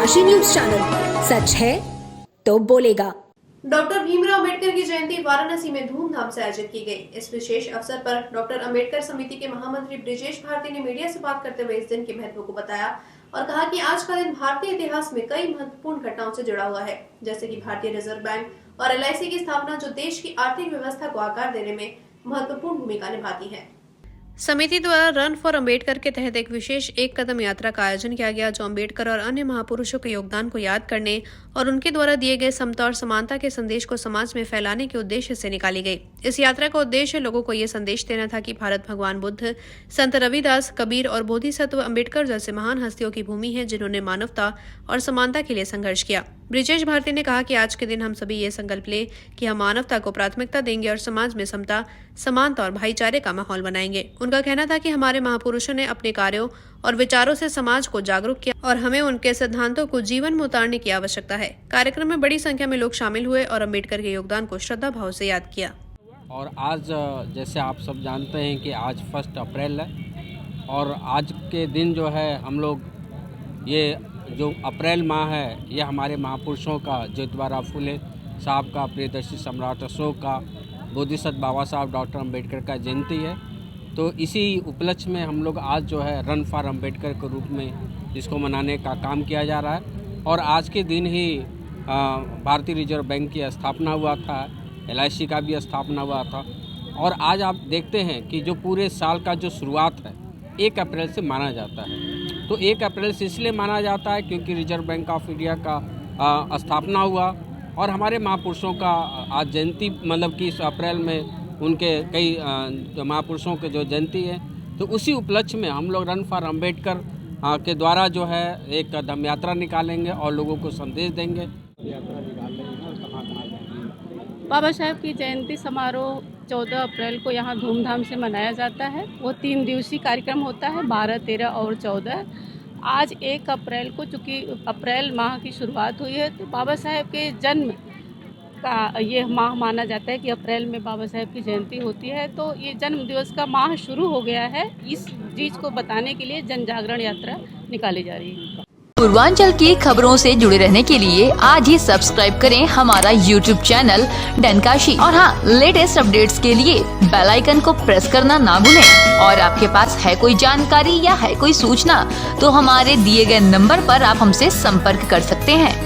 डनकाशी news channel, सच है तो बोलेगा। डॉक्टर भीमराव अंबेडकर की जयंती वाराणसी में धूमधाम से आयोजित की गई। इस विशेष अवसर पर डॉक्टर अंबेडकर समिति के महामंत्री ब्रिजेश भारती ने मीडिया से बात करते हुए इस दिन के महत्व को बताया और कहा कि आज का दिन भारतीय इतिहास में कई महत्वपूर्ण घटनाओं से जुड़ा हुआ है, जैसे कि भारतीय रिजर्व बैंक और LIC की स्थापना, जो देश की आर्थिक व्यवस्था को आकार देने में महत्वपूर्ण भूमिका निभाती है। समिति द्वारा रन फॉर अंबेडकर के तहत एक विशेष एक कदम यात्रा का आयोजन किया गया, जो अंबेडकर और अन्य महापुरुषों के योगदान को याद करने और उनके द्वारा दिए गए समता और समानता के संदेश को समाज में फैलाने के उद्देश्य से निकाली गई। इस यात्रा का उद्देश्य लोगों को ये संदेश देना था कि भारत भगवान बुद्ध, संत रविदास, कबीर और बोधिसत्व अंबेडकर जैसे महान हस्तियों की भूमि है, जिन्होंने मानवता और समानता के लिए संघर्ष किया। ब्रिजेश भारती ने कहा कि आज के दिन हम सभी ये संकल्प लें कि हम मानवता को प्राथमिकता देंगे और समाज में समता, समानता और भाईचारे का माहौल बनाएंगे। उनका कहना था कि हमारे महापुरुषों ने अपने कार्यों और विचारों से समाज को जागरूक किया और हमें उनके सिद्धांतों को जीवन में उतारने की आवश्यकता है। कार्यक्रम में बड़ी संख्या में लोग शामिल हुए और अंबेडकर के योगदान को श्रद्धा भाव से याद किया। और आज जैसे आप सब जानते हैं कि आज 1 अप्रैल है और आज के दिन जो है हम लोग ये जो अप्रैल माह है ये हमारे महापुरुषों का, ज्योतिबा फुले साहब का, प्रियदर्शी सम्राट अशोक का, बोधिसत्व बाबा साहब डॉक्टर अंबेडकर का जयंती है। तो इसी उपलक्ष्य में हम लोग आज जो है रन फॉर अंबेडकर के रूप में इसको मनाने का काम किया जा रहा है। और आज के दिन ही भारतीय रिजर्व बैंक की स्थापना हुआ था, LIC का भी स्थापना हुआ था। और आज आप देखते हैं कि जो पूरे साल का जो शुरुआत है 1 अप्रैल से माना जाता है। तो 1 अप्रैल से इसलिए माना जाता है क्योंकि रिजर्व बैंक ऑफ इंडिया का स्थापना हुआ और हमारे महापुरुषों का आज जयंती, मतलब कि इस अप्रैल में उनके कई महापुरुषों के जो जयंती है, तो उसी उपलक्ष्य में हम लोग रन फॉर अंबेडकर के द्वारा जो है एक कदम यात्रा निकालेंगे और लोगों को संदेश देंगे। बाबा साहब की जयंती समारोह 14 अप्रैल को यहाँ धूमधाम से मनाया जाता है। वो 3 दिवसीय कार्यक्रम होता है, 12, 13 और 14। आज 1 अप्रैल को चूँकि अप्रैल माह की शुरुआत हुई है, तो बाबा साहब के जन्म का ये माह माना जाता है कि अप्रैल में बाबा साहब की जयंती होती है। तो ये जन्म दिवस का माह शुरू हो गया है। इस चीज़ को बताने के लिए जन जागरण यात्रा निकाली जा रही है। पूर्वांचल की खबरों से जुड़े रहने के लिए आज ही सब्सक्राइब करें हमारा YouTube चैनल डनकाशी और हाँ, लेटेस्ट अपडेट्स के लिए बेल आइकन को प्रेस करना ना भूलें। और आपके पास है कोई जानकारी या है कोई सूचना तो हमारे दिए गए नंबर पर आप हमसे संपर्क कर सकते हैं।